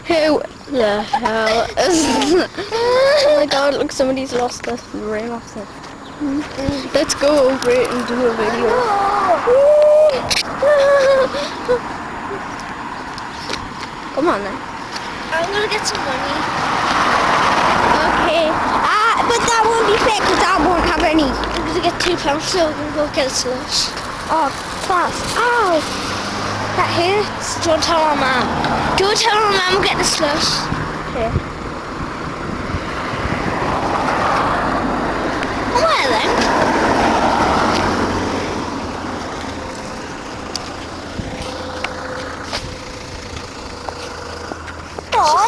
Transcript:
Who the hell is... Oh my god, look, somebody's lost the ring off them. Let's go over it and do a video. Come on then. I'm gonna get some money. Okay. But that won't be fair because I won't have any. I'm gonna get £2 so we can go get a slush. Oh, class. Ow. That hurts. Do you want to tell our mum? Do you want to tell our mum we'll get the slush? Okay. Where then? Oh,